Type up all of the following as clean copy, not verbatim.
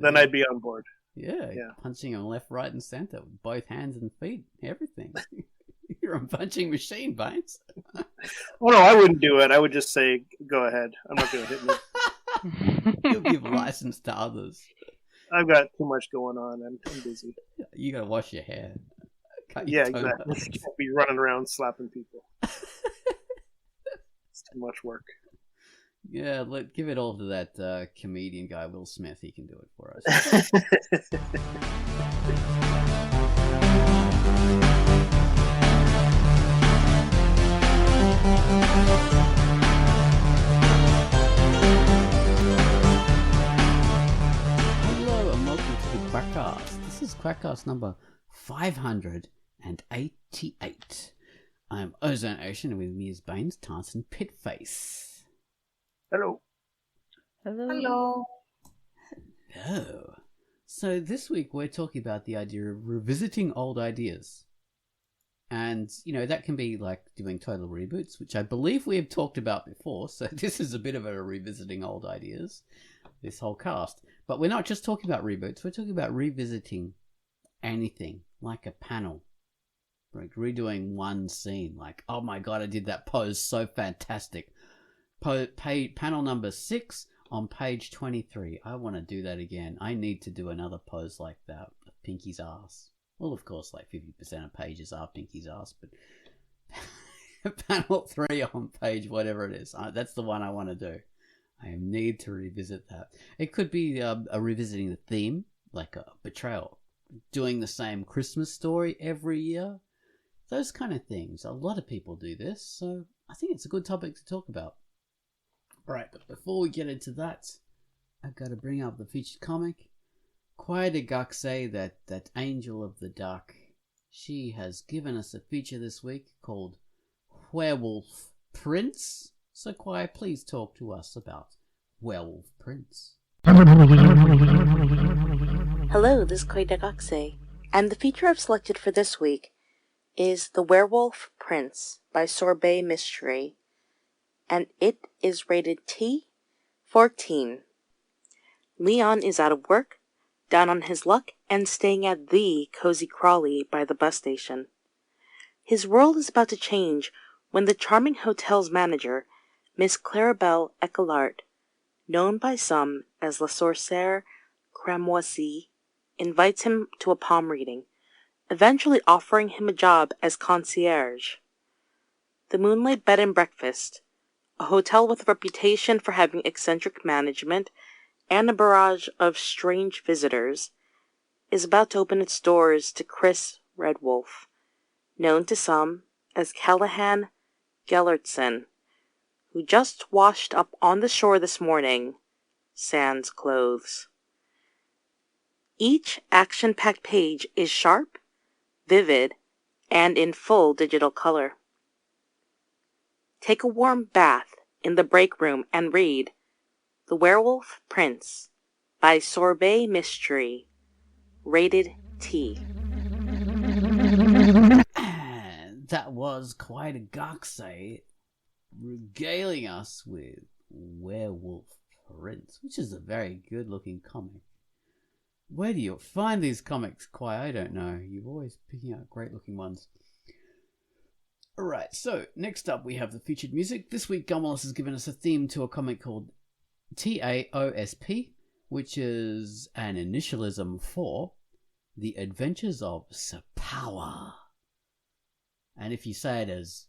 Then I'd be on board. Yeah, punching him left, right, and center with both hands and feet, everything. You're a punching machine, Baines. Oh no, I wouldn't do it. I would just say, "Go ahead. I'm not going to hit me." You'll give license to others. I've got too much going on. I'm busy. You got to wash your hair. Yeah, exactly. You can't be running around slapping people. It's too much work. Yeah, give it all to that comedian guy, Will Smith. He can do it for us. Hello and welcome to the QUACKCAST. This is QUACKCAST number 588. I'm Ozone Ocean, and with me is Baines, Tarnson, Pitface. Hello. Hello. Hello. So this week we're talking about the idea of revisiting old ideas. And, that can be like doing total reboots, which I believe we have talked about before. So this is a bit of a revisiting old ideas, this whole cast. But we're not just talking about reboots. We're talking about revisiting anything, like a panel. Like redoing one scene. Like, oh my God, I did that pose so fantastic. Panel number 6 on page 23. I want to do that again. I need to do another pose like that of Pinky's ass. Well, of course, like 50% of pages are Pinky's ass, but panel 3 on page whatever it is. That's the one I want to do. I need to revisit that. It could be a revisiting the theme, like a betrayal. Doing the same Christmas story every year. Those kind of things. A lot of people do this, so I think it's a good topic to talk about. Right, but before we get into that, I've got to bring up the featured comic. QUACKCAST say that Angel of the Dark, she has given us a feature this week called Werewolf Prince. So Quai, please talk to us about Werewolf Prince. Hello, this is QUACKCAST, and the feature I've selected for this week is The Werewolf Prince by Sorbet Mystery, and it is rated T14. Leon is out of work, down on his luck, and staying at the Cozy Crawley by the bus station. His world is about to change when the charming hotel's manager, Miss Claribel Ecolart, known by some as La Sorcière Cramoisie, invites him to a palm reading, eventually offering him a job as concierge. The Moonlight Bed and Breakfast, a hotel with a reputation for having eccentric management and a barrage of strange visitors, is about to open its doors to Chris Redwolf, known to some as Callahan Gellertson, who just washed up on the shore this morning, sans clothes. Each action-packed page is sharp, vivid, and in full digital color. Take a warm bath in the break room and read The Werewolf Prince by Sorbet Mystery, rated T. And that was QUACKCAST regaling us with Werewolf Prince, which is a very good looking comic. Where do you find these comics, Quai? I don't know. You're always picking out great looking ones. Alright, so next up we have the featured music. This week Gumwallace has given us a theme to a comic called TAOSP, which is an initialism for The Adventures of Sapower. And if you say it as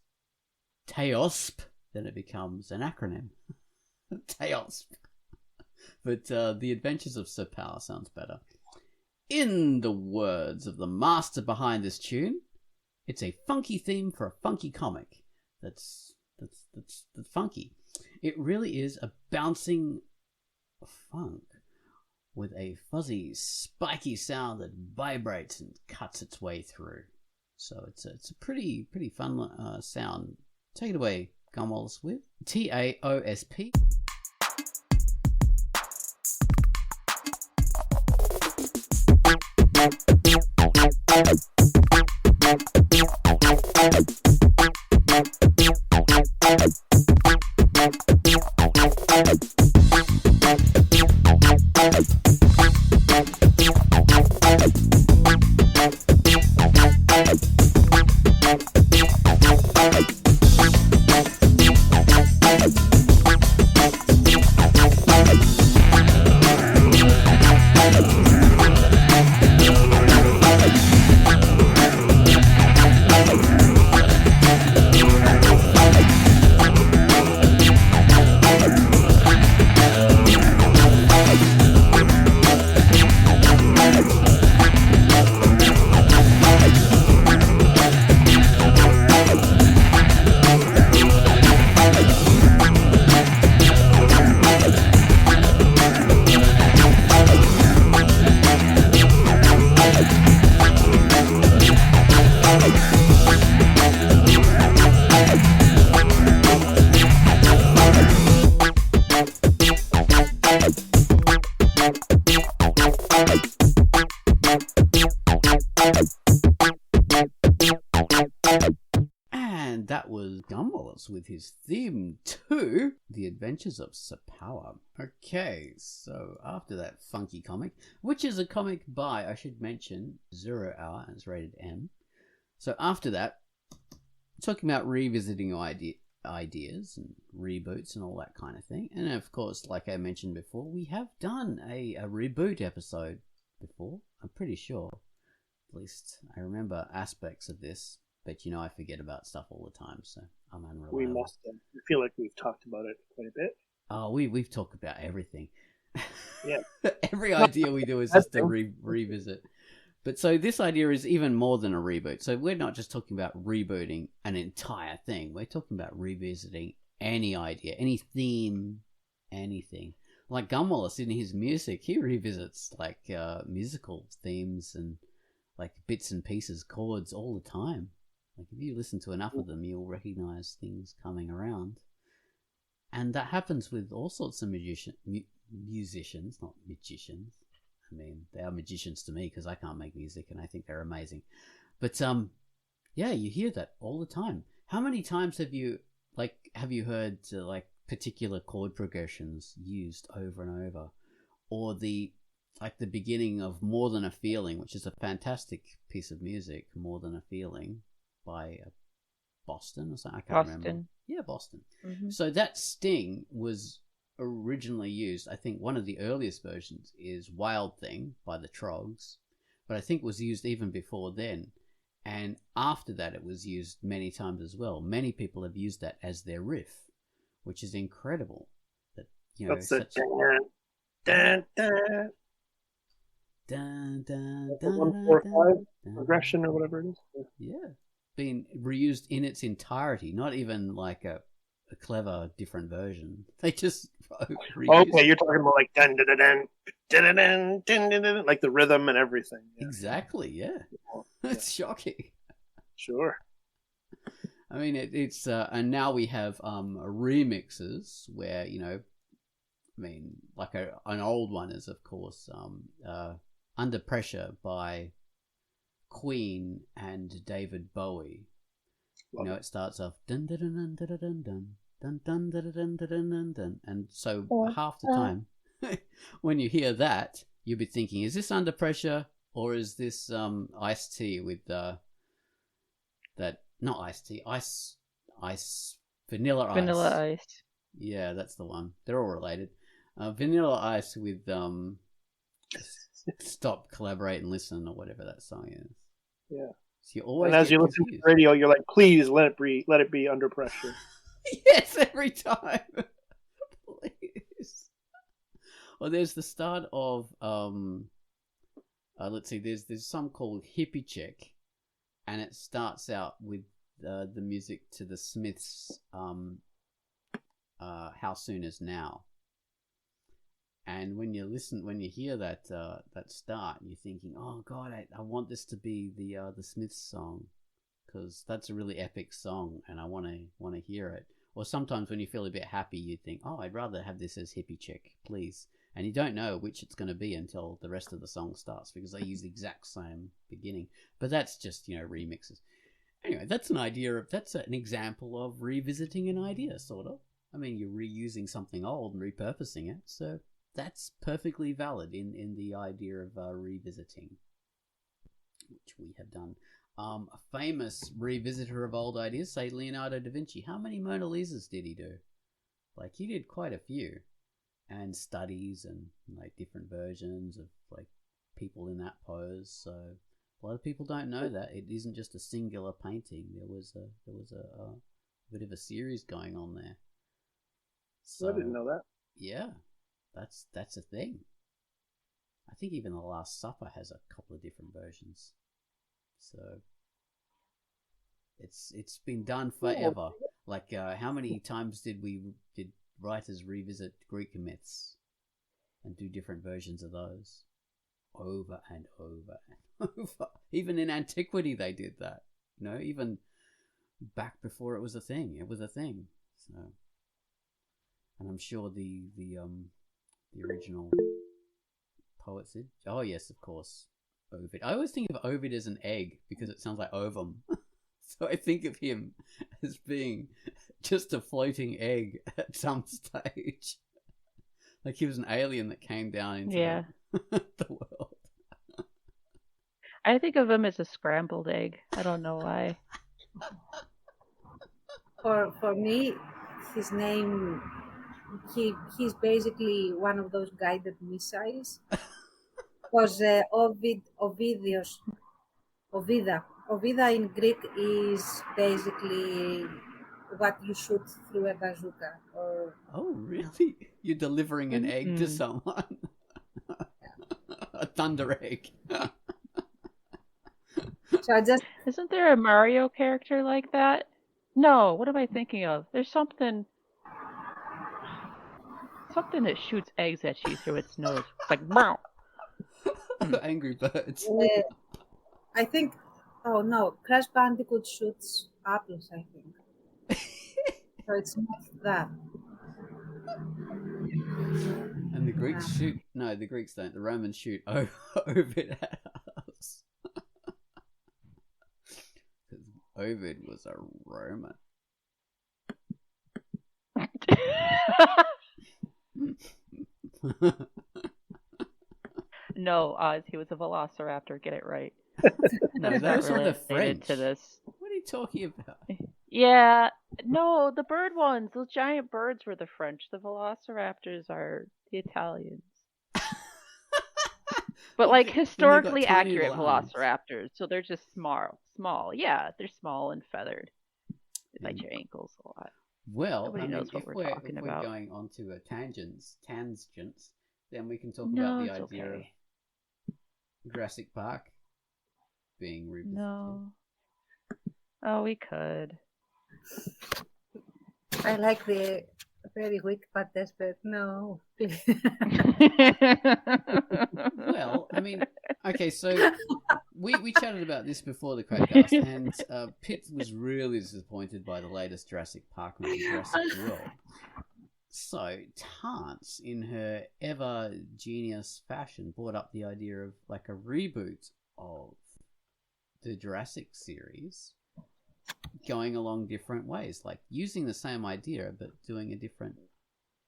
TAOSP, then it becomes an acronym. TAOSP. But The Adventures of Sapower sounds better. In the words of the master behind this tune, it's a funky theme for a funky comic. That's funky. It really is a bouncing funk with a fuzzy, spiky sound that vibrates and cuts its way through. So it's a pretty fun sound. Take it away, Gumwallace, with TAOSP. And that was Gumball's with his theme to The Adventures of Sir Power. Okay, so after that funky comic, which is a comic by, I should mention, 0 Hour, and it's rated M. So after that, talking about revisiting ideas and reboots and all that kind of thing. And of course, like I mentioned before, we have done a reboot episode before, I'm pretty sure. At least I remember aspects of this. But I forget about stuff all the time, so I'm unreliable. We must have. I feel like we've talked about it quite a bit. Oh, we've talked about everything. Yeah. Every idea we do is just to revisit. But so this idea is even more than a reboot. So we're not just talking about rebooting an entire thing. We're talking about revisiting any idea, any theme, anything. Like Gumwallace in his music, he revisits like musical themes and like bits and pieces, chords all the time. Like if you listen to enough of them, you'll recognize things coming around. And that happens with all sorts of musicians, not magicians. I mean, they are magicians to me because I can't make music and I think they're amazing. But yeah, you hear that all the time. How many times have you heard like particular chord progressions used over and over, or the beginning of More Than a Feeling, which is a fantastic piece of music, More Than a Feeling by Boston or something. I can't remember. Yeah, Boston. Mm-hmm. So that sting was originally used. I think one of the earliest versions is Wild Thing by the Trogs, but I think it was used even before then. And after that, it was used many times as well. Many people have used that as their riff, which is incredible. That that's such... dun, dun. Dun, dun, 1, 4, 5 progression or whatever it is. Yeah, been reused in its entirety. Not even like a clever different version. They just reused okay, you're talking about like dun dun dun dun dun dun dun dun, like the rhythm and everything. Yeah. Exactly. Yeah, that's shocking. Sure. I mean, it's and now we have remixes where I mean, like an old one is of course Under Pressure by Queen and David Bowie. It starts off dun dun dun dun dun dun dun dun dun dun dun dun dun, and so half the time when you hear that, you'll be thinking, is this Under Pressure or is this Ice-T with that not Ice-T, ice Vanilla Ice. Vanilla Ice. Yeah, that's the one. They're all related. Vanilla Ice with Stop, Collaborate and Listen, or whatever that song is. Yeah. So you always, and as you listen to the radio, you're like, please let it be Under Pressure. Yes, every time. Please. Well, there's the start of let's see, there's some called Hippie Chick, and it starts out with the music to the Smiths' How Soon Is Now. And when you hear that start, you're thinking, "Oh God, I want this to be the Smiths song, because that's a really epic song, and I want to hear it." Or sometimes when you feel a bit happy, you think, "Oh, I'd rather have this as Hippie Chick, please." And you don't know which it's going to be until the rest of the song starts, because they use the exact same beginning. But that's just remixes. Anyway, that's an example of revisiting an idea, sort of. I mean, you're reusing something old and repurposing it, so that's perfectly valid in the idea of revisiting, which we have done. A famous revisitor of old ideas, say Leonardo da Vinci. How many Mona Lisas did he do? Like, he did quite a few, and studies and like different versions of like people in that pose. So a lot of people don't know that it isn't just a singular painting. There was a bit of a series going on there. So I didn't know that. Yeah. That's a thing. I think even The Last Supper has a couple of different versions. So it's been done forever. Like how many times did writers revisit Greek myths and do different versions of those? Over and over and over. Even in antiquity they did that. Even back before it was a thing. It was a thing. So, and I'm sure the original Poet's Edge. Oh yes, of course. Ovid. I always think of Ovid as an egg because it sounds like ovum. So I think of him as being just a floating egg at some stage. Like he was an alien that came down into the world. I think of him as a scrambled egg. I don't know why. For me, his name, he's basically one of those guided missiles. Because Ovida in Greek is basically what you shoot through a bazooka. Oh, really? You're delivering an egg to someone? A thunder egg. So I just... Isn't there a Mario character like that? No, what am I thinking of? There's something that shoots eggs at you through its nose. It's like, bow. Angry Birds. I think, oh no, Crash Bandicoot shoots apples, I think. So it's not that. And the Greeks shoot, no, the Greeks don't, the Romans shoot Ovid at us. Because Ovid was a Roman. No, Oz, he was a velociraptor. Get it right. No, those are the French. To this. What are you talking about? Yeah, no, the bird ones, those giant birds were the French. The velociraptors are the Italians. But like historically accurate velociraptors, so they're just small. Yeah, they're small and feathered. They bite your ankles a lot. Well, nobody knows what we're talking about. If we're going on to a tangents, then we can talk about the idea of Jurassic Park being revisited. No. Oh, we could. I like the very weak but desperate. No, please. Well, I mean, okay, so we chatted about this before the QUACKCAST, and Pitt was really disappointed by the latest Jurassic Park movie, Jurassic World. So Tance, in her ever genius fashion, brought up the idea of like a reboot of the Jurassic series, going along different ways, like using the same idea but doing a different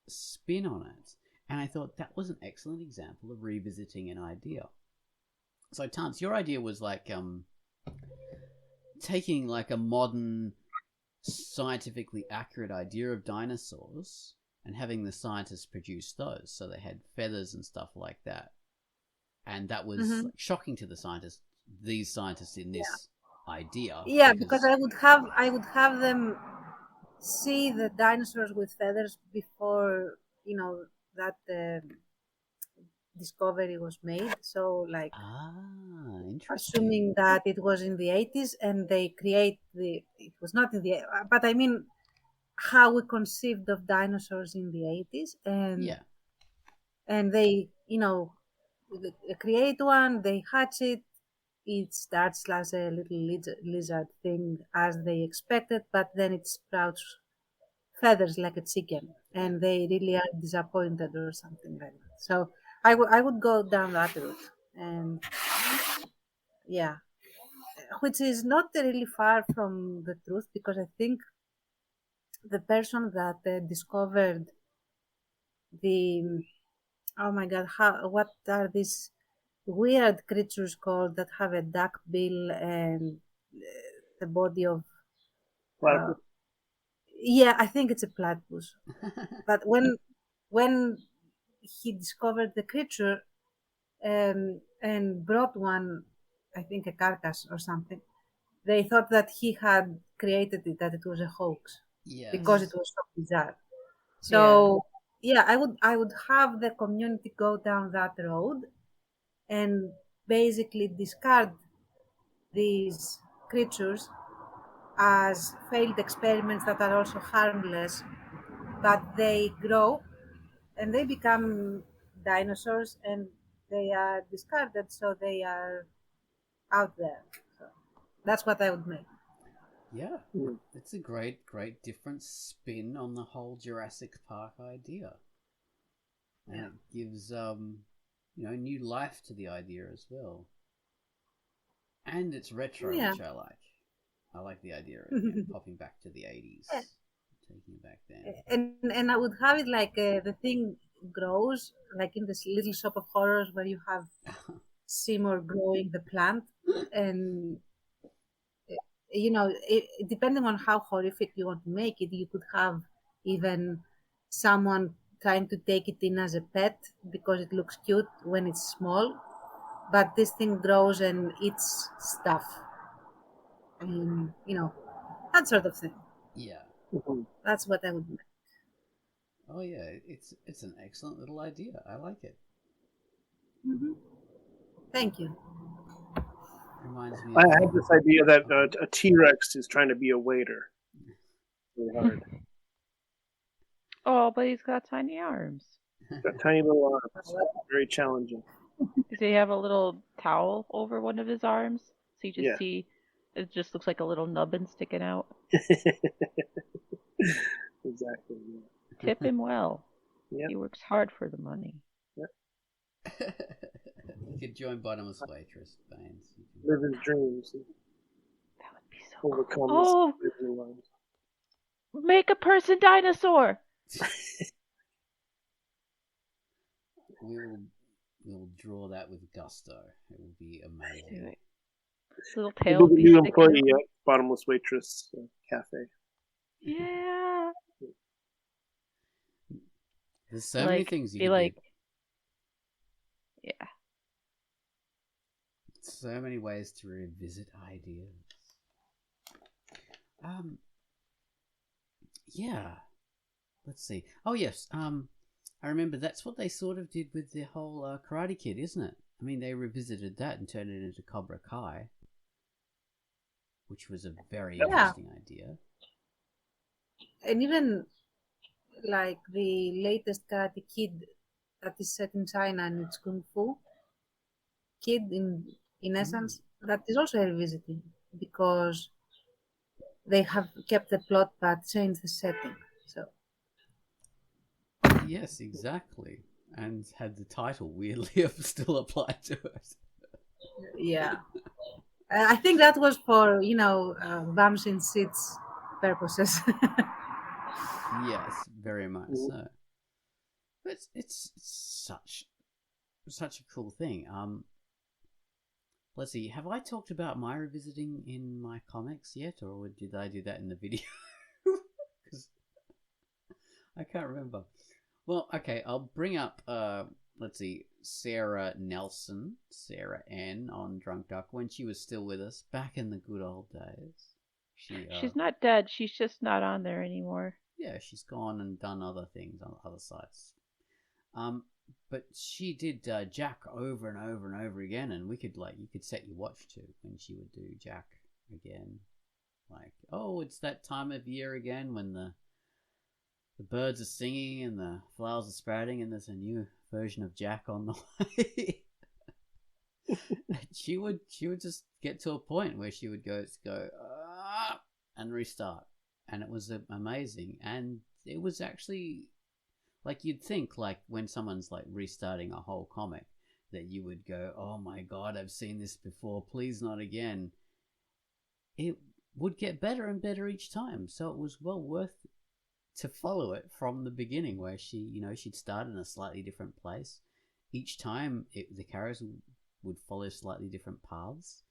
spin on it. And I thought that was an excellent example of revisiting an idea. So Tance, your idea was like taking like a modern, scientifically accurate idea of dinosaurs and having the scientists produce those. So they had feathers and stuff like that. And that was like, shocking to the scientists, these scientists in this idea. Yeah, because I would have them see the dinosaurs with feathers before, that discovery was made. So like assuming that it was in the 80s and they it was not in the, but I mean how we conceived of dinosaurs in the 80s, and they create one, they hatch it. It starts as a little lizard thing as they expected, but then it sprouts feathers like a chicken, and they really are disappointed or something like that. So I would go down that route, and which is not really far from the truth, because I think the person that discovered oh my god, what are these weird creatures called that have a duck bill and the body of I think it's a platypus. But when he discovered the creature and brought one, I think a carcass or something, they thought that he had created it, that it was a hoax, because it was so bizarre. So I would have the community go down that road and basically discard these creatures as failed experiments that are also harmless, but they grow and they become dinosaurs and they are discarded, so they are out there. So that's what I would make. Yeah, it's a great different spin on the whole Jurassic Park idea. And it gives new life to the idea as well. And it's retro, Yeah. which I like. I like the idea of popping back to the 80s, taking it back then. And I would have it like the thing grows, like in this little shop of horrors where you have Seymour growing the plant, and depending on how horrific you want to make it, you could have even someone trying to take it in as a pet because it looks cute when it's small, but this thing grows and eats stuff, and that sort of thing. Yeah. That's what I would make. Oh yeah, it's an excellent little idea. I like it. Thank you. Reminds me. I have this idea that a T-Rex is trying to be a waiter. Really hard. Oh, but he's got tiny arms. Got tiny little arms. Very challenging. Does he have a little towel over one of his arms? So you just see, it just looks like a little nubbin sticking out. Exactly. Yeah. Tip him well. Yep. He works hard for the money. Yep. You could join Bottomless Waitress, Baines. Live his dreams. That would be so overcome cool. Make a person dinosaur. We'll draw that with gusto. It will be amazing. Little tail. We'll be a new employee at Bottomless Waitress Cafe. Yeah. There's so many things you can do. Yeah. So many ways to revisit ideas. Yeah. Let's see. Oh yes. I remember that's what they sort of did with the whole Karate Kid, isn't it? I mean, they revisited that and turned it into Cobra Kai, which was a very interesting idea. And even like the latest Karate Kid that is set in China and it's Kung Fu Kid in essence, that is also a revisiting because they have kept the plot but changed the setting. So yes, exactly, and had the title weirdly still applied to it. Yeah, I think that was for bums in seats purposes. Yes, very much so. But it's such a cool thing. Let's see. Have I talked about my revisiting in my comics yet, or did I do that in the video? Because I can't remember. Well, okay. I'll bring up. Let's see. Sarah Nelson, Sarah N on Drunkduck when she was still with us back in the good old days. She's not dead. She's just not on there anymore. Yeah, she's gone and done other things on other sites. But she did Jack over and over and over again, and you could set your watch to when she would do Jack again. Like, oh, it's that time of year again when the birds are singing and the flowers are sprouting, and there's a new version of Jack on the way. she would just get to a point where she would go and restart, and it was amazing, and it was actually. Like, you'd think, like, when someone's, like, restarting a whole comic, that you would go, oh my god, I've seen this before, please not again. It would get better and better each time, so it was well worth to follow it from the beginning, where she'd start in a slightly different place. Each time, the characters would follow slightly different paths,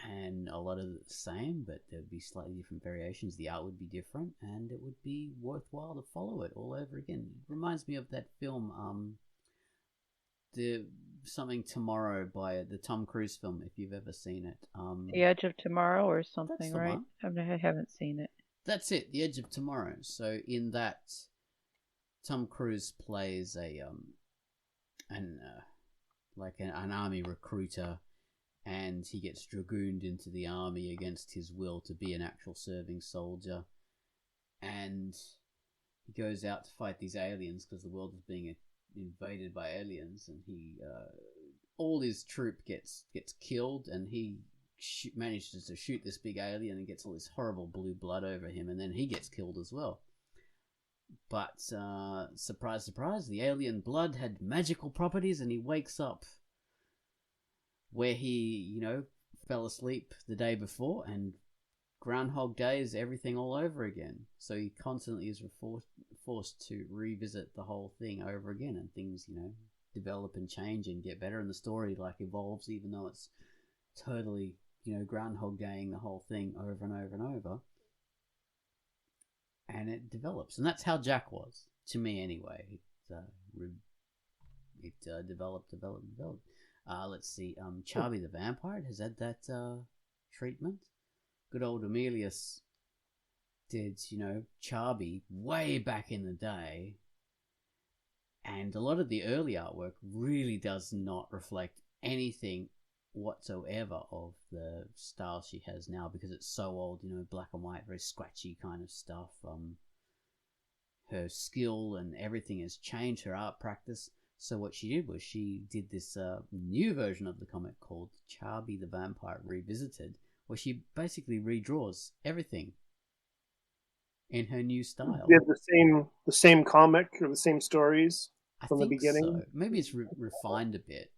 and a lot of the same, but there would be slightly different variations. The art would be different, and it would be worthwhile to follow it all over again. It reminds me of that film, the Something Tomorrow by the Tom Cruise film, if you've ever seen it. The Edge of Tomorrow or something, right? One. I haven't seen it. That's it, The Edge of Tomorrow. So in that, Tom Cruise plays an army recruiter, and he gets dragooned into the army against his will to be an actual serving soldier, and he goes out to fight these aliens because the world is being invaded by aliens, and all his troop gets killed, and he manages to shoot this big alien and gets all this horrible blue blood over him, and then he gets killed as well. But, surprise, surprise, the alien blood had magical properties, and he wakes up where he, fell asleep the day before, and Groundhog Day is everything all over again. So he constantly is forced to revisit the whole thing over again, and things, develop and change and get better, and the story, evolves, even though it's totally, Groundhog Daying the whole thing over and over and over. And it develops, and that's how Jack was, to me anyway. It developed. Let's see, Charby the Vampire has had that treatment. Good old Emilius did, Charby way back in the day, and a lot of the early artwork really does not reflect anything whatsoever of the style she has now, because it's so old, black and white, very scratchy kind of stuff. Her skill and everything has changed, her art practice. So what she did was she did this new version of the comic called Charby the Vampire Revisited, where she basically redraws everything in her new style. Did the same comic or the same stories from the beginning? So. Maybe it's refined a bit.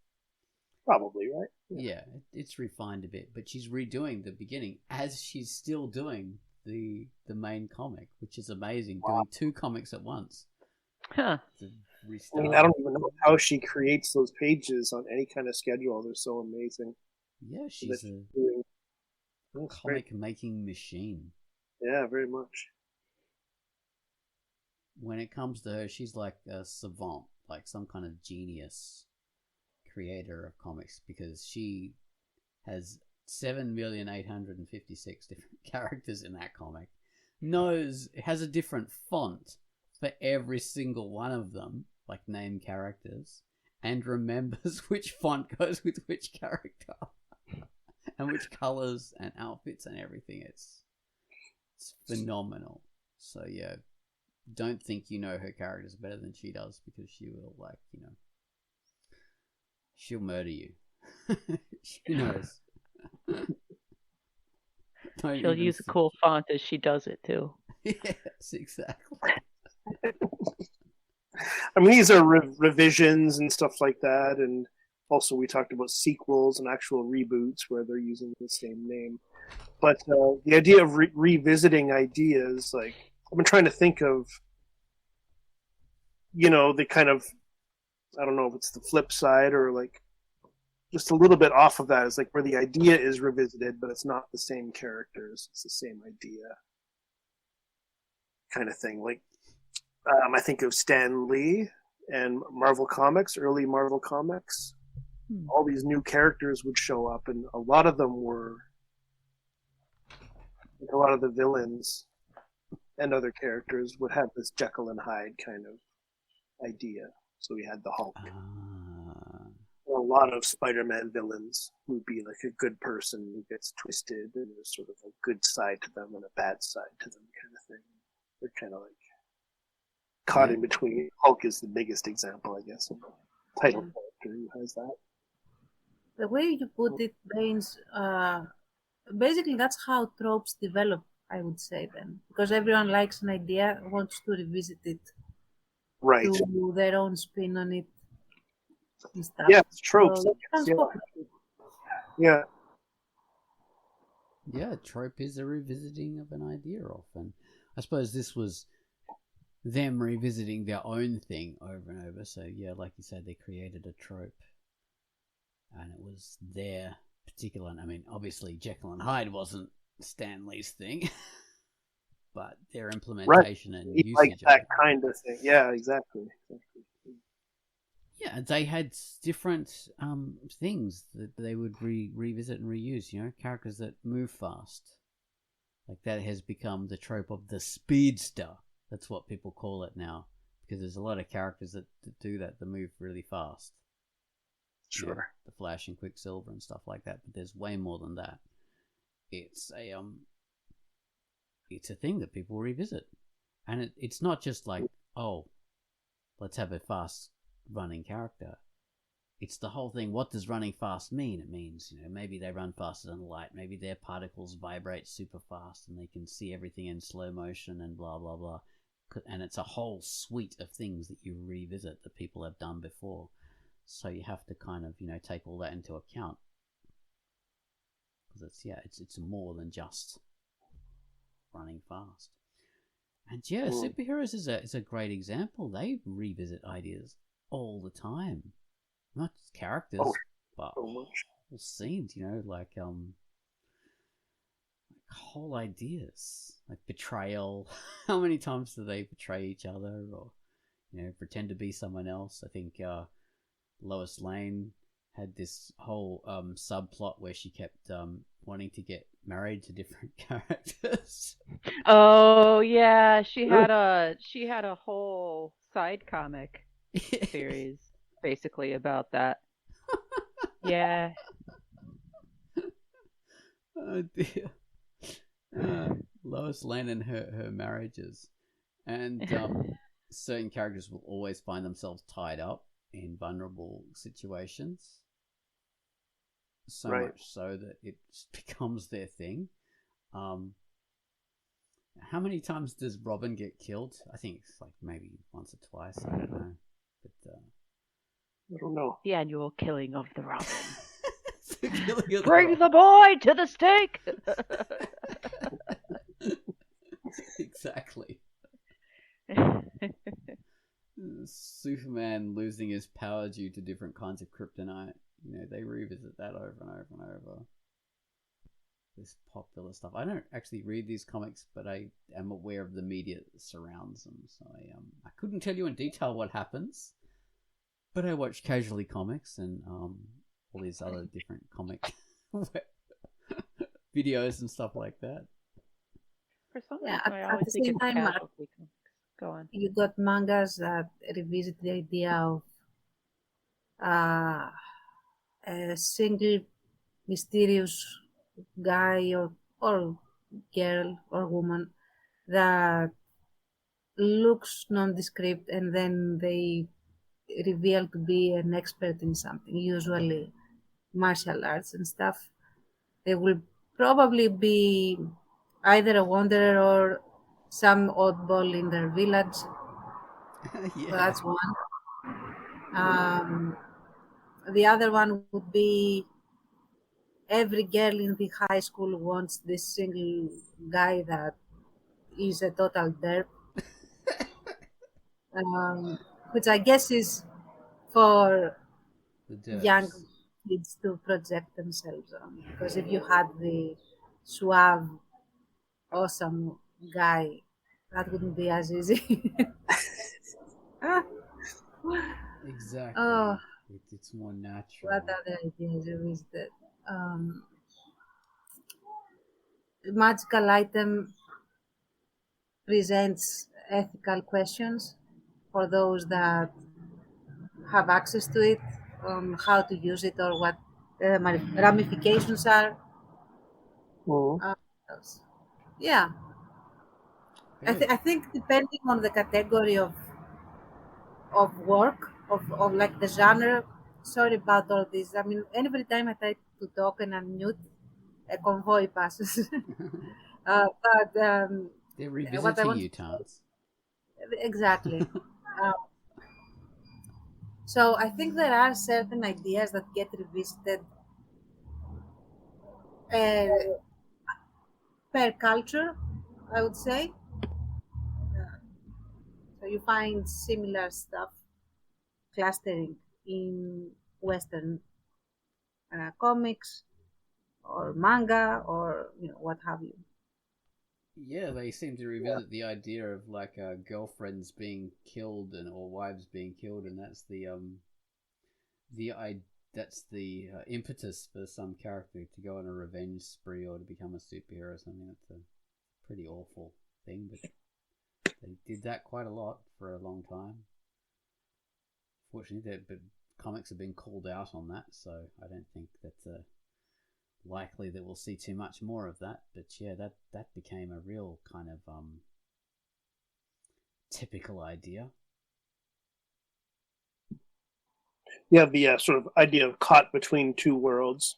Probably, right? Yeah, it's refined a bit, but she's redoing the beginning as she's still doing the main comic, which is amazing. Wow. Doing two comics at once. Huh. I mean, I don't even know how she creates those pages on any kind of schedule. They're so amazing. Yeah, she's a comic-making machine. Yeah, very much. When it comes to her, she's like a savant, like some kind of genius creator of comics, because she has 7,856,000 different characters in that comic. Has a different font for every single one of them, like name characters, and remembers which font goes with which character, and which colors and outfits and everything. It's phenomenal. So yeah, don't think you know her characters better than she does, because she will, she'll murder you. She knows. She'll use a cool font as she does it too. Yes, exactly. I mean, these are revisions and stuff like that, and also we talked about sequels and actual reboots where they're using the same name. But the idea of revisiting ideas, I've been trying to think of, the kind of, I don't know if it's the flip side or just a little bit off of that, is where the idea is revisited, but it's not the same characters, it's the same idea kind of thing. I think of Stan Lee and Marvel Comics, early Marvel Comics. All these new characters would show up, and a lot of them were a lot of the villains and other characters would have this Jekyll and Hyde kind of idea. So we had the Hulk. A lot of Spider-Man villains would be a good person who gets twisted, and there's sort of a good side to them and a bad side to them kind of thing. They're kind of caught in between. Hulk is the biggest example, I guess, of a title character who has that. The way you put it, Baines, basically that's how tropes develop, I would say then. Because everyone likes an idea, wants to revisit it. Right. Do their own spin on it. And stuff. Yeah, it's tropes. So, yeah. Yeah, trope is a revisiting of an idea often. I suppose this was them revisiting their own thing over and over. So yeah, like you said, they created a trope. And it was their particular... I mean, obviously Jekyll and Hyde wasn't Stan Lee's thing. But their implementation and usage like that kind of thing. Yeah, exactly. Yeah, they had different things that they would revisit and reuse. Characters that move fast. That has become the trope of the speedster. That's what people call it now, because there's a lot of characters that do that move really fast. Sure. The Flash and Quicksilver and stuff like that. But there's way more than that. It's a thing that people revisit, and it's not just let's have a fast running character. It's the whole thing. What does running fast mean? It means, maybe they run faster than light. Maybe their particles vibrate super fast and they can see everything in slow motion and blah, blah, blah. and it's a whole suite of things that you revisit that people have done before. So you have to kind of, take all that into account. Because it's more than just running fast. And superheroes is a great example. They revisit ideas all the time. Not just characters, but whole scenes, like whole ideas. Like betrayal. How many times do they betray each other or, pretend to be someone else? I think Lois Lane had this whole subplot where she kept wanting to get married to different characters. Oh yeah, she had a whole side comic series basically about that. Yeah. Oh dear. Lois Lane and her marriages, and certain characters will always find themselves tied up in vulnerable situations. So much so that it just becomes their thing. How many times does Robin get killed? I think it's like maybe once or twice. I don't know. But I don't know. The annual killing of the Robin. Bring the boy to the stake. Exactly. Superman losing his power due to different kinds of kryptonite. They revisit that over and over and over. This popular stuff. I don't actually read these comics, but I am aware of the media that surrounds them. So I couldn't tell you in detail what happens, but I watch casually comics and all these other different comic videos and stuff like that. For some Yeah, reason, I at always the think same it's time, casualty comics. Go on. you got mangas that revisit the idea of a single mysterious guy or girl or woman that looks nondescript and then they reveal to be an expert in something, usually martial arts and stuff. They will probably be either a wanderer or some oddball in their village. Yeah. So that's one. The other one would be every girl in the high school wants this single guy that is a total derp, which I guess is for young kids to project themselves on. Because if you had the suave, awesome guy, that wouldn't be as easy. Exactly. Oh, it's more natural. what other ideas is that? Magical item presents ethical questions for those that have access to it, how to use it or what ramifications are. Yeah, I think depending on the category of work of like the genre. Sorry about all this. I mean, every time I try to talk and unmute, a convoy passes. But they're revisiting you, Tans. Exactly. So I think there are certain ideas that get revisited per culture, I would say. So you find similar stuff clustering in Western comics or manga or what have you. Yeah, they seem to revisit the idea of like girlfriends being killed or wives being killed, and that's the impetus for some character to go on a revenge spree or to become a superhero or something. That's a pretty awful thing, but they did that quite a lot for a long time. Fortunately, but comics have been called out on that, so I don't think that's likely that we'll see too much more of that. But yeah, that became a real kind of typical idea. You have the sort of idea of caught between two worlds,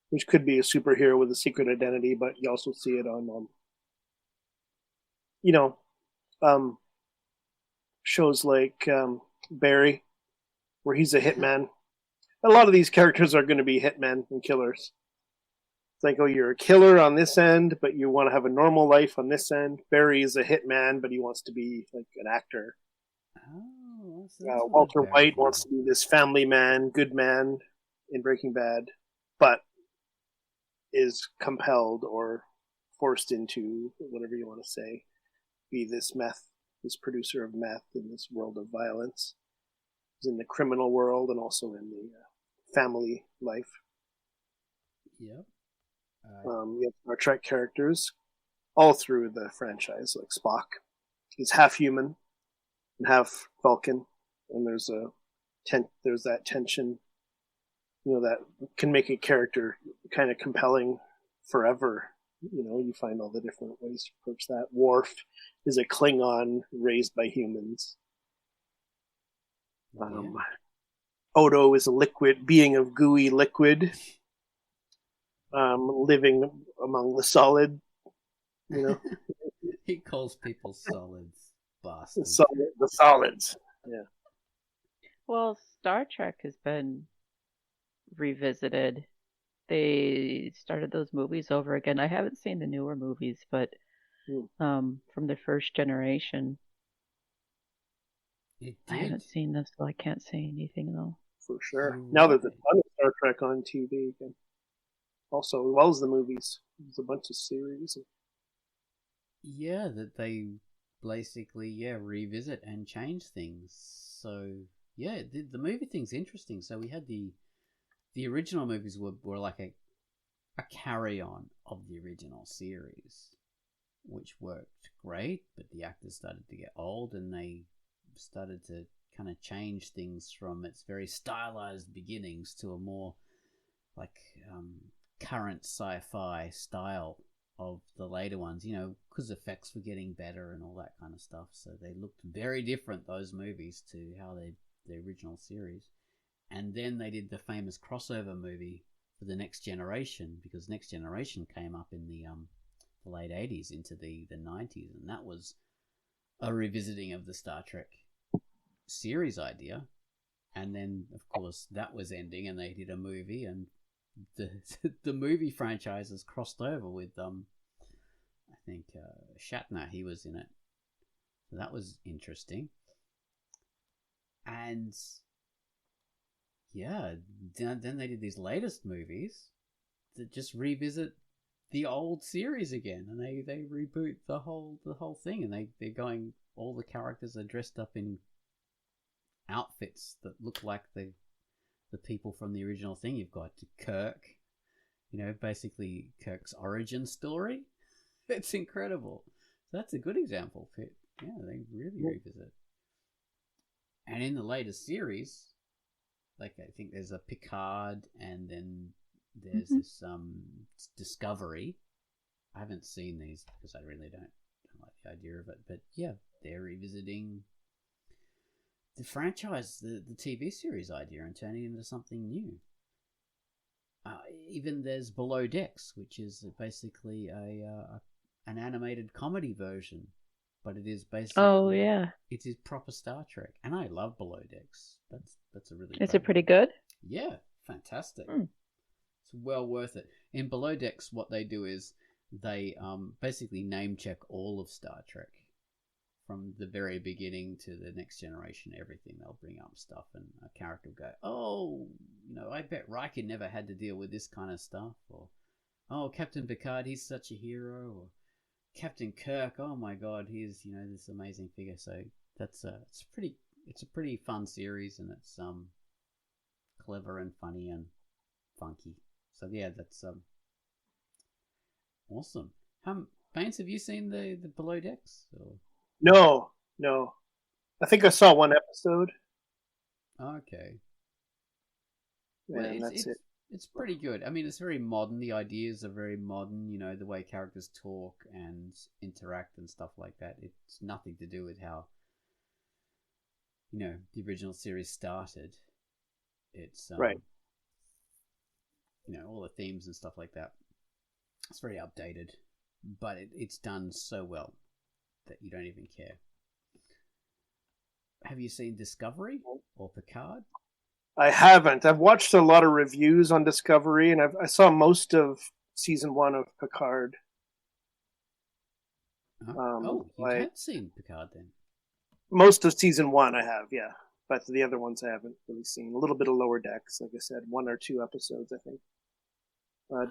which could be a superhero with a secret identity, but you also see it on, shows like Barry, where he's a hitman. A lot of these characters are going to be hitmen and killers. It's like, oh, you're a killer on this end, but you want to have a normal life on this end. Barry is a hitman, but he wants to be like an actor. Oh, so Walter White wants to be this family man, good man in Breaking Bad, but is compelled or forced into, whatever you want to say, be this producer of meth in this world of violence. He's in the criminal world and also in the family life. Yep. You have Star Trek characters all through the franchise, like Spock. He's half human and half Vulcan, and there's that tension, that can make a character kind of compelling forever. You find all the different ways to approach that. Worf is a Klingon raised by humans. Odo is a being of gooey liquid, living among the solid. He calls people solids, bastards. The solids. Yeah. Well, Star Trek has been revisited. They started those movies over again. I haven't seen the newer movies, but from the first generation. I haven't seen them, so I can't say anything though. For sure. Now there's a ton of Star Trek on TV again. Also, as well as the movies. There's a bunch of series. Yeah, that they basically revisit and change things. So yeah, the movie thing's interesting. So we had the original movies were like a carry-on of the original series, which worked great, but the actors started to get old and they started to kind of change things from its very stylized beginnings to a more like current sci-fi style of the later ones, because effects were getting better and all that kind of stuff. So they looked very different, those movies, to how the original series. And then they did the famous crossover movie for the Next Generation, because Next Generation came up in the late 80s into the 90s, and that was a revisiting of the Star Trek series idea. And then, of course, that was ending, and they did a movie, and the movie franchises crossed over with I think Shatner. He was in it, so that was interesting. And yeah, then they did these latest movies that just revisit the old series again, and they reboot the whole thing, and they're going, all the characters are dressed up in outfits that look like the people from the original thing. You've got Kirk, basically Kirk's origin story. It's incredible. So that's a good example. Yeah, they really revisit. And in the latest series, like I think there's a Picard, and then there's this Discovery. I haven't seen these because I really don't like the idea of it. But yeah, they're revisiting the franchise, the TV series idea, and turning it into something new. Even there's Below Decks, which is basically an animated comedy version, but it is basically it is proper Star Trek, and I love Below Decks. That's a really is it pretty good? Yeah, fantastic. It's well worth it. In Below Decks, what they do is they basically name check all of Star Trek. From the very beginning to the Next Generation, everything. They'll bring up stuff, and a character will go, oh, I bet Riker never had to deal with this kind of stuff. Or, oh, Captain Picard, he's such a hero. Or Captain Kirk, oh my God, he's, this amazing figure. So that's it's a pretty fun series, and it's clever and funny and funky. So yeah, that's awesome. Baines, have you seen the Below Decks? Or? No. I think I saw one episode. Okay. Yeah, well, that's it. It's pretty good. I mean, it's very modern. The ideas are very modern. The way characters talk and interact and stuff like that. It's nothing to do with how, the original series started. It's right. All the themes and stuff like that. It's very updated, but it's done so well that you don't even care. have you seen Discovery or Picard? I haven't. I've watched a lot of reviews on Discovery, and I saw most of season 1 of Picard. You have seen Picard then? Most of season 1 I have, yeah. But the other ones I haven't really seen. A little bit of Lower Decks, like I said, 1 or 2 episodes, I think.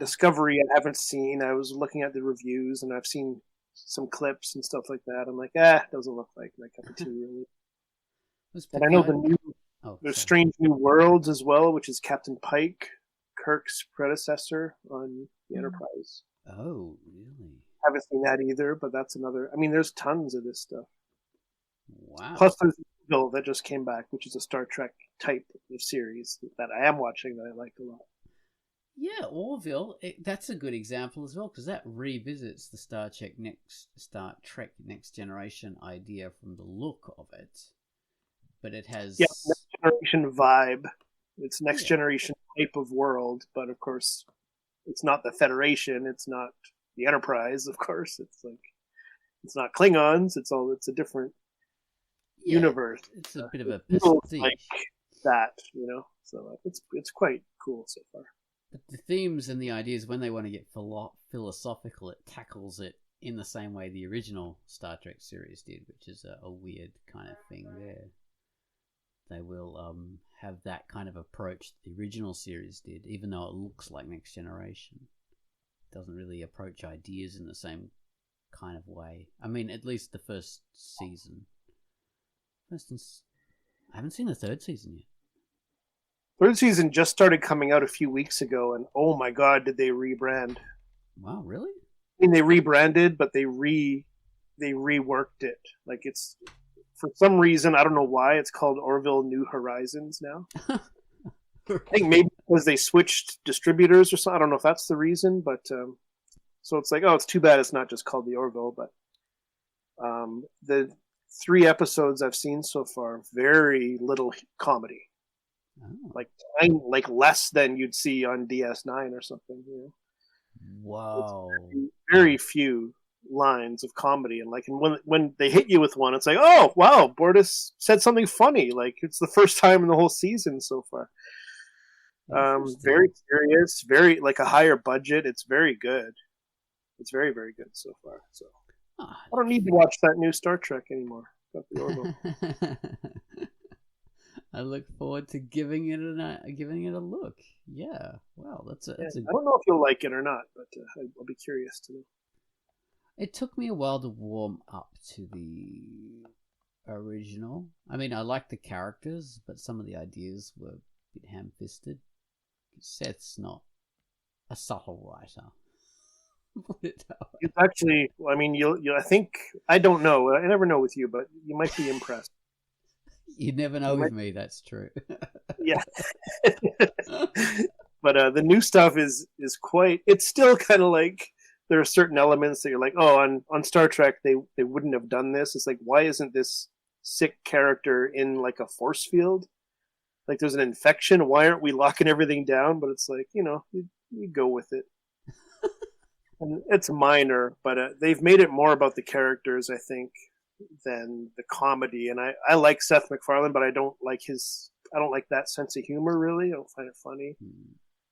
Discovery I haven't seen. I was looking at the reviews, and I've seen some clips and stuff like that. I'm like, doesn't look like my cup of tea, really. And I know there's Strange New Worlds as well, which is Captain Pike, Kirk's predecessor on the Enterprise. Oh, really? Haven't seen that either, but that's another. I mean, there's tons of this stuff. Wow. Plus, there's Orville that just came back, which is a Star Trek type of series that I am watching that I like a lot. Yeah, Orville. That's a good example as well, because that revisits the Star Trek Next Generation idea from the look of it, but it has Next Generation vibe. It's Next Generation type of world, but of course, it's not the Federation. It's not the Enterprise. Of course, it's not Klingons. It's a different universe. It's a bit of a prestige. Like that, So it's quite cool so far. But the themes and the ideas, when they want to get philosophical, it tackles it in the same way the original Star Trek series did, which is a weird kind of thing there. They will have that kind of approach the original series did, even though it looks like Next Generation. It doesn't really approach ideas in the same kind of way. I mean, at least the first season. I haven't seen the third season yet. Third season just started coming out a few weeks ago, and oh my god, did they rebrand? Wow, really? I mean, they rebranded, but they reworked it. Like, it's, for some reason, I don't know why, it's called Orville New Horizons now. I think maybe because they switched distributors or something. I don't know if that's the reason, but so it's like, it's too bad it's not just called the Orville. But the 3 episodes I've seen so far, very little comedy. Oh. Like less than you'd see on DS9 or something. Wow. Very few lines of comedy, and when they hit you with one, it's like, oh wow, Bortus said something funny. Like, it's the first time in the whole season so far. Very serious, very like a higher budget. It's very good. It's very, very good so far. So I don't need to watch that new Star Trek anymore. Got the Orville. I look forward to giving it a look. Yeah, wow, that's a. I don't know if you'll like it or not, but I'll be curious to know. It took me a while to warm up to the original. I mean, I liked the characters, but some of the ideas were a bit ham-fisted. Seth's not a subtle writer. It's actually, I mean, I think, I don't know. I never know with you, but you might be impressed. You never know with me, that's true. Yeah. But the new stuff is quite, it's still kind of like, there are certain elements that you're like, on Star Trek, they wouldn't have done this. It's like, why isn't this sick character in like a force field? Like, there's an infection. Why aren't we locking everything down? But it's like, you go with it. And it's minor, but they've made it more about the characters, I think, than the comedy. And I like Seth MacFarlane, but I don't like that sense of humor, really. I don't find it funny.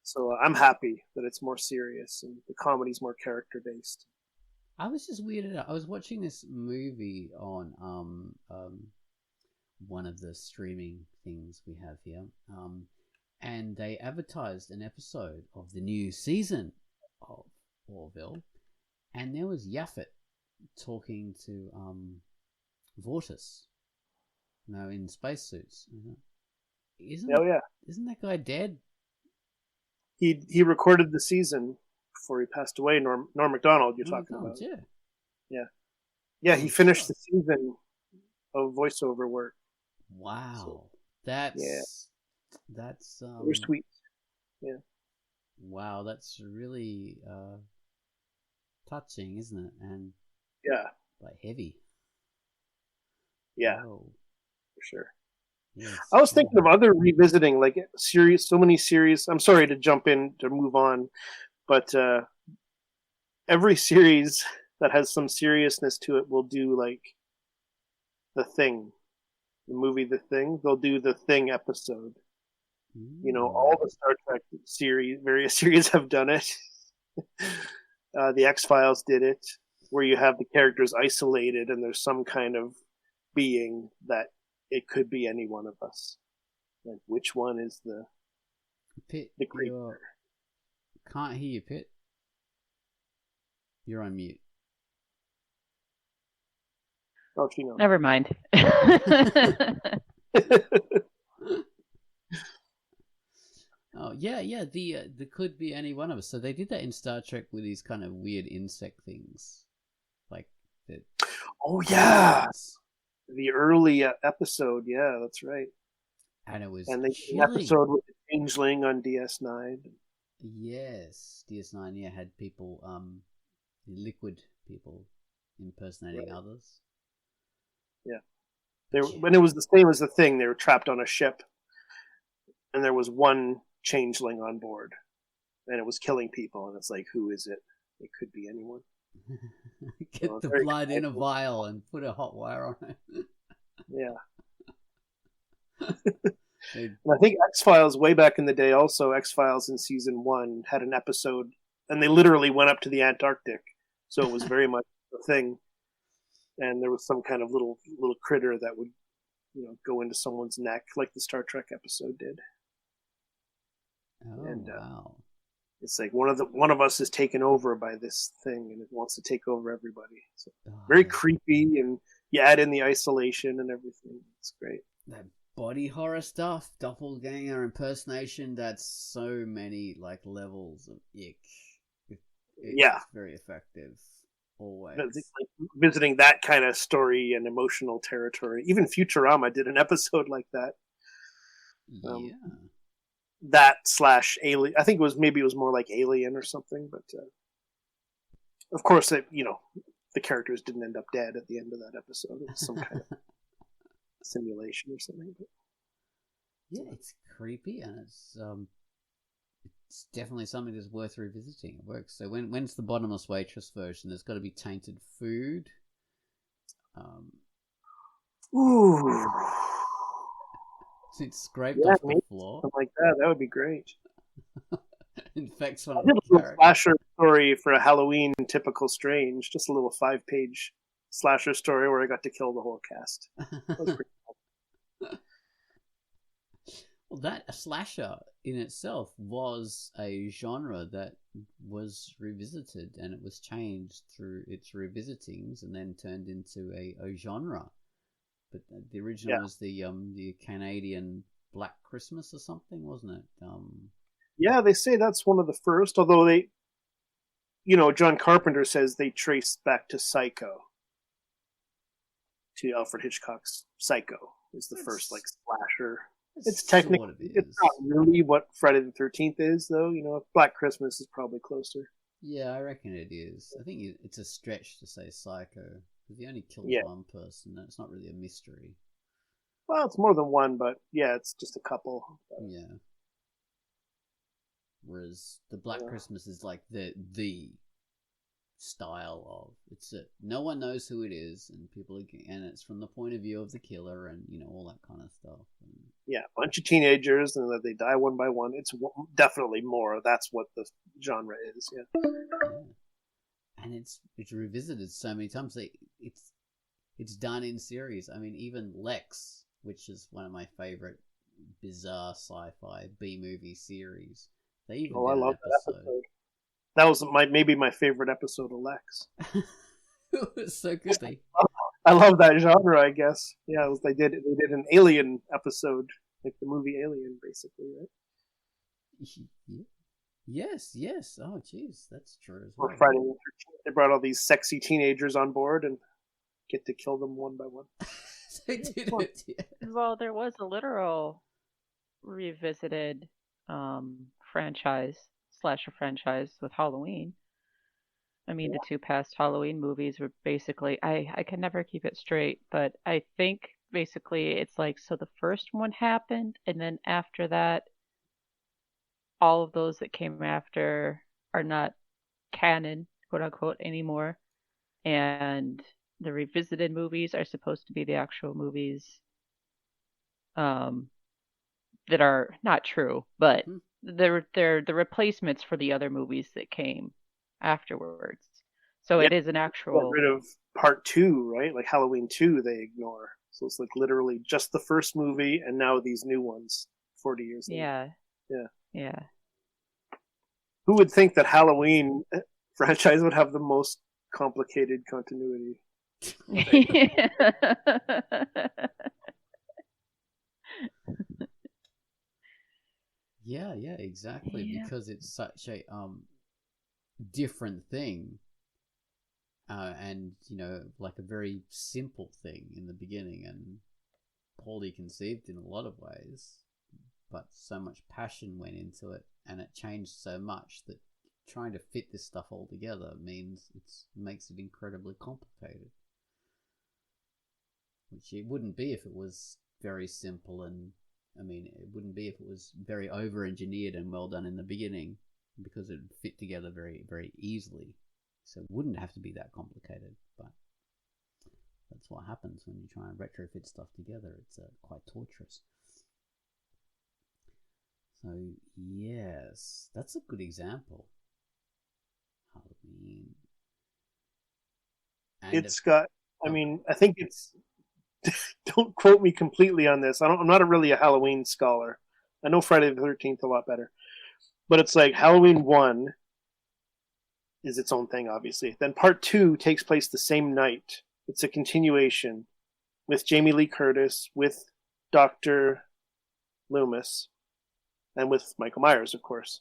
So I'm happy that it's more serious and the comedy's more character based. I was just weirded out. I was watching this movie on one of the streaming things we have here, and they advertised an episode of the new season of Orville, and there was Yaphet talking to Vortis, in spacesuits. Isn't that guy dead? He recorded the season before he passed away. Norm Macdonald, you're talking about. Yeah. He finished the season of voiceover work. Wow, so, that's very sweet. Yeah. Wow, that's really touching, isn't it? And like heavy. Yeah, Whoa. For sure. Yes. I was thinking of other revisiting, like so many series. I'm sorry to jump in to move on, but every series that has some seriousness to it will do like The Thing. the movie The Thing, they'll do the Thing episode. You know, all the Star Trek various series have done it. The X-Files did it, where you have the characters isolated and there's some kind of being that it could be any one of us. Like, which one is the creature? Can't hear you, Pitt. You're on mute. Oh, she knows. Never mind. Oh yeah. The could be any one of us. So they did that in Star Trek with these kind of weird insect things, like the. Oh yeah, the early episode. Yeah, that's right. And it was. And they did an episode with the Changeling on DS9. Yes, DS9 had people, liquid people impersonating others. Yeah, when it was the same as The Thing, they were trapped on a ship, and there was one changeling on board, and it was killing people. And it's like, who is it? It could be anyone. Get the blood in a vial and put a hot wire on it. Yeah. And I think X-Files way back in the day, also X-Files in season 1 had an episode, and they literally went up to the Antarctic, so it was very much a thing. And there was some kind of little critter that would, go into someone's neck, like the Star Trek episode did. Oh, and, wow! It's like one of us is taken over by this thing, and it wants to take over everybody. So very creepy, and you add in the isolation and everything. It's great. That body horror stuff, doppelganger impersonation. That's so many levels of ick. It's very effective. Always. It's like visiting that kind of story and emotional territory. Even Futurama did an episode like that. Yeah. That / Alien. I think it was more like Alien or something, but of course, the characters didn't end up dead at the end of that episode. It was some kind of simulation or something. But, yeah, it's creepy, and it's definitely something that's worth revisiting. It works. So when's the Bottomless Waitress version? There's got to be tainted food. Ooh. It's scraped off the floor. Something like that. That would be great. Infects one I of did the a little characters. slasher story for a Halloween Typical Strange. Just a little 5-page slasher story where I got to kill the whole cast. That was pretty cool. Well, that slasher in itself was a genre that was revisited, and it was changed through its revisitings and then turned into a genre. But the original was the Canadian Black Christmas or something, wasn't it? Yeah, they say that's one of the first, although they, John Carpenter says they trace back to Psycho. To Alfred Hitchcock's Psycho is the first slasher. It's technically, it's not really what Friday the 13th is, though. Black Christmas is probably closer. Yeah, I reckon it is. I think it's a stretch to say Psycho, because he only killed one person. It's not really a mystery. Well, it's more than one, but it's just a couple. Yeah. Whereas the Black Christmas is like the style of no one knows who it is, and and it's from the point of view of the killer, and all that kind of stuff. And, a bunch of teenagers, and that they die one by one. It's definitely more. That's what the genre is. Yeah. And it's revisited so many times. It's done in series. I mean, even Lex, which is one of my favorite bizarre sci-fi B-movie series. They even did I an love that episode. That was maybe my favorite episode of Lex. It was so good. I love that genre, I guess. Yeah, they did an Alien episode, like the movie Alien, basically, right? Yes. Oh, jeez, that's true as well. Or Friday the 13th, they brought all these sexy teenagers on board and get to kill them one by one. They did it. Yeah. Well, there was a literal revisited slasher franchise with Halloween. I mean, the two past Halloween movies were basically, I can never keep it straight, but I think basically it's like, so the first one happened, and then after that, all of those that came after are not canon, quote unquote, anymore. And the revisited movies are supposed to be the actual movies that are not true, but they're the replacements for the other movies that came afterwards. So it is an actual. Get rid of part 2, right? Like Halloween 2, they ignore. So it's like literally just the first movie, and now these new ones 40 years later. Yeah. Who would think that Halloween franchise would have the most complicated continuity? Yeah, exactly. Yeah. Because it's such a different thing, and like a very simple thing in the beginning, and poorly conceived in a lot of ways. But so much passion went into it, and it changed so much that trying to fit this stuff all together makes it incredibly complicated. Which it wouldn't be if it was very simple, and it wouldn't be if it was very over-engineered and well done in the beginning, because it would fit together very, very easily. So it wouldn't have to be that complicated, but that's what happens when you try and retrofit stuff together. It's quite torturous. So, yes, that's a good example. Halloween. It's got, I think it's, don't quote me completely on this. I'm not really a Halloween scholar. I know Friday the 13th a lot better. But it's like Halloween 1 is its own thing, obviously. Then part 2 takes place the same night. It's a continuation with Jamie Lee Curtis, with Dr. Loomis, and with Michael Myers, of course.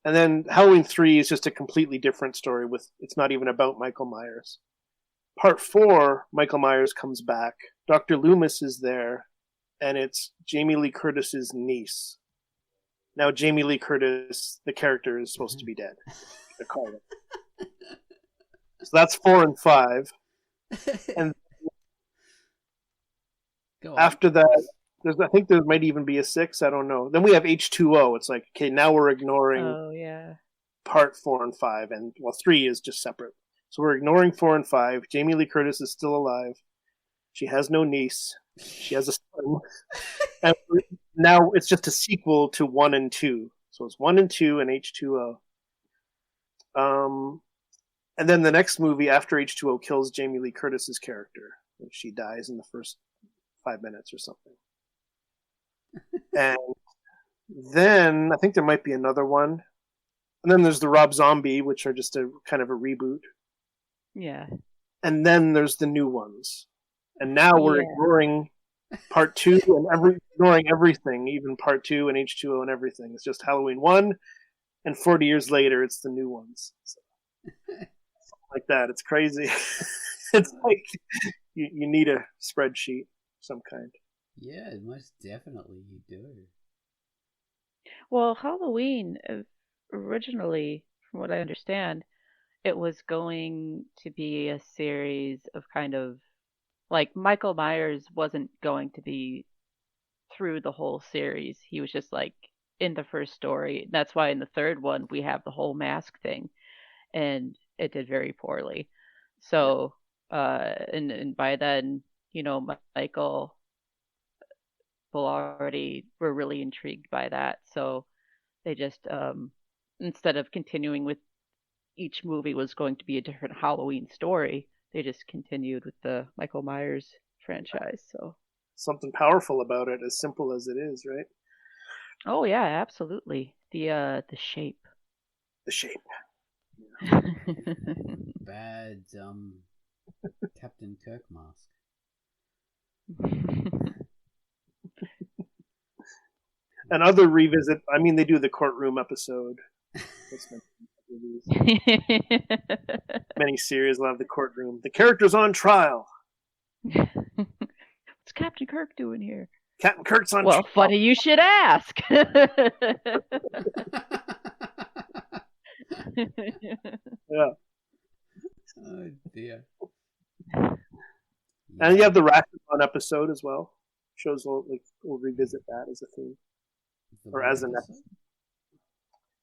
And then Halloween 3 is just a completely different story. It's not even about Michael Myers. Part 4, Michael Myers comes back. Dr. Loomis is there, and it's Jamie Lee Curtis's niece. Now, Jamie Lee Curtis, the character, is supposed to be dead. So that's 4 and 5. And after that, I think there might even be a 6. I don't know. Then we have H2O. It's like, okay, now we're ignoring part 4 and 5. And, 3 is just separate. So we're ignoring 4 and 5. Jamie Lee Curtis is still alive. She has no niece. She has a son. And now it's just a sequel to 1 and 2. So it's 1 and 2 and H2O. And then the next movie after H2O kills Jamie Lee Curtis's character. She dies in the first 5 minutes or something. And then I think there might be another one. And then there's the Rob Zombie, which are just a kind of a reboot. Yeah. And then there's the new ones. And now we're ignoring part 2 and ignoring everything, even part 2 and H2O and everything. It's just Halloween 1, and 40 years later, it's the new ones. So, like that. It's crazy. It's like you need a spreadsheet of some kind. Yeah, most definitely you do. Well, Halloween, originally, from what I understand, it was going to be a series of kind of, like, Michael Myers wasn't going to be through the whole series. He was just, like, in the first story. That's why in the third one we have the whole mask thing, and it did very poorly. So, and by then, Michael, people already were really intrigued by that. So they just, instead of continuing with each movie was going to be a different Halloween story, they just continued with the Michael Myers franchise. So something powerful about it, as simple as it is, right? Oh yeah, absolutely. The shape. The shape. Yeah. Bad Captain Kirk mask. Another revisit. I mean, they do the courtroom episode. Many series will have the courtroom. The character's on trial. What's Captain Kirk doing here? Captain Kirk's on trial. Well, funny you should ask. Yeah. Oh dear. And you have the Rashomon episode as well. Shows we'll revisit that as a theme. Or as an episode.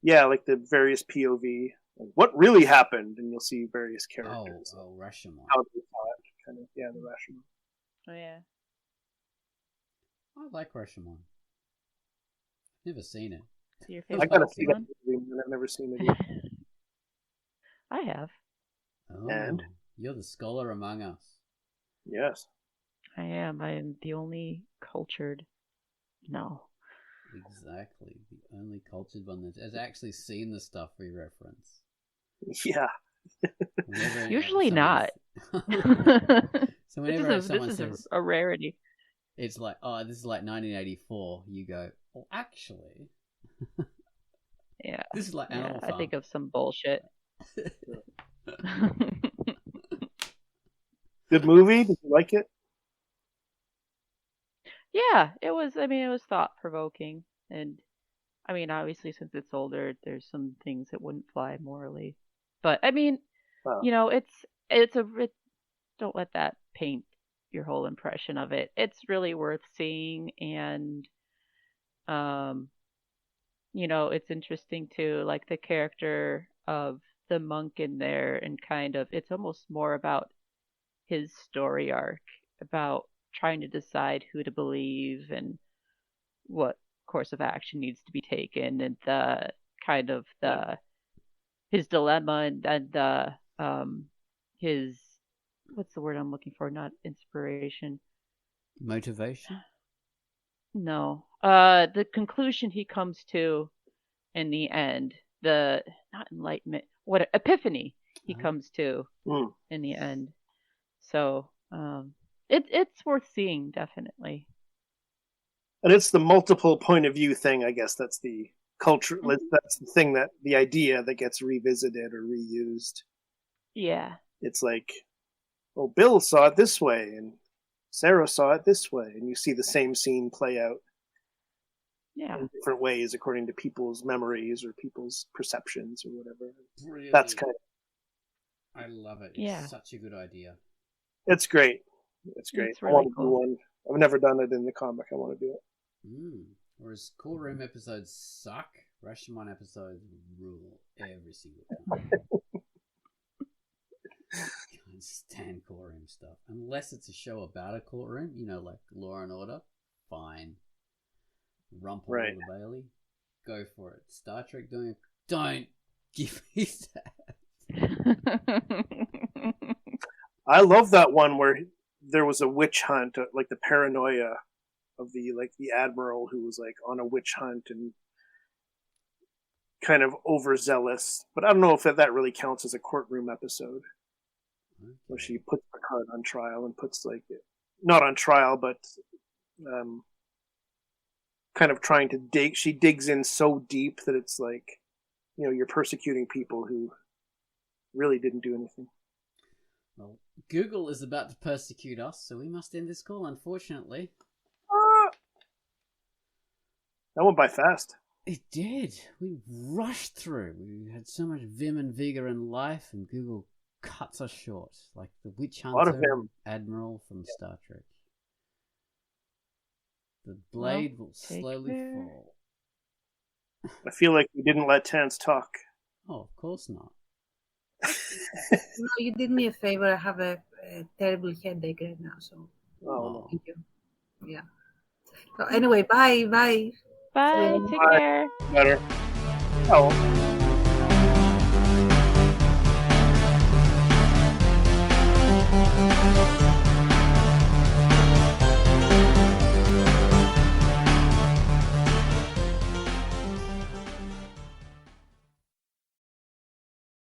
Yeah, like the various POV. Like what really happened, and you'll see various characters. Oh, Rashomon. How they thought, kind of, the Rashomon. Oh yeah. I like Rashomon. Never seen it. Is your I favorite gotta see that Pokemon? movie, and I've never seen it yet. I have. Oh, And? you're the scholar among us. Yes. I am. I am the only cultured. No. Exactly. The only cultured one that has actually seen the stuff we reference. Yeah. Whenever Usually not. So whenever someone this says is a rarity. it's like, oh, this is like 1984, you go, well, actually, Yeah. this is like Animal I Farm. think of some bullshit. Good movie? Did you like it? Yeah, it was. I mean, it was thought provoking, and I mean, obviously, since it's older, there's some things that wouldn't fly morally. But I mean, Wow. you know, don't let that paint your whole impression of it. It's really worth seeing, and you know, it's interesting too, like the character of the monk in there, and kind of, it's almost more about his story arc, about trying to decide who to believe and what course of action needs to be taken, and the kind of his dilemma, and the his, what's the word I'm looking for? Not inspiration. Motivation? No. The conclusion he comes to in the end, the, not enlightenment, what, epiphany he comes to in the end. So, it's worth seeing, definitely. And it's the multiple point of view thing, I guess. That's the culture. Mhm. That's the thing, that the idea that gets revisited or reused. Yeah. It's like, oh, Bill saw it this way, and Sarah saw it this way, and you see the same scene play out in different ways according to people's memories or people's perceptions or whatever. Brilliant. That's kind of, I love it. It's such a good idea. It's great. It's great. It's really I want to cool. do one. I've never done it in the comic. I want to do it. Whereas Cool Room episodes suck, Rashomon episodes rule every single time. Can't stand courtroom stuff. Unless it's a show about a courtroom, you know, like Law and Order, fine. Rumple Right. the Bailey, go for it. Star Trek doing it, don't give me that. I love that one where there was a witch hunt, like the paranoia of the admiral who was like on a witch hunt and kind of overzealous. But I don't know if that really counts as a courtroom episode. Okay. Where she puts Picard on trial and puts not on trial, but kind of trying to dig. She digs in so deep that it's like, you know, you're persecuting people who really didn't do anything. Well, Google is about to persecute us, so we must end this call, unfortunately. That went by fast. It did. We rushed through. We had so much vim and vigor in life, and Google cuts us short, like the witch hunter admiral from Star Trek. The blade will slowly fall. I feel like we didn't let Terrence talk. Oh, of course not. No, you did me a favor. I have a terrible headache right now, so thank you. Yeah. So anyway, bye. Bye. Take care. Better. Oh.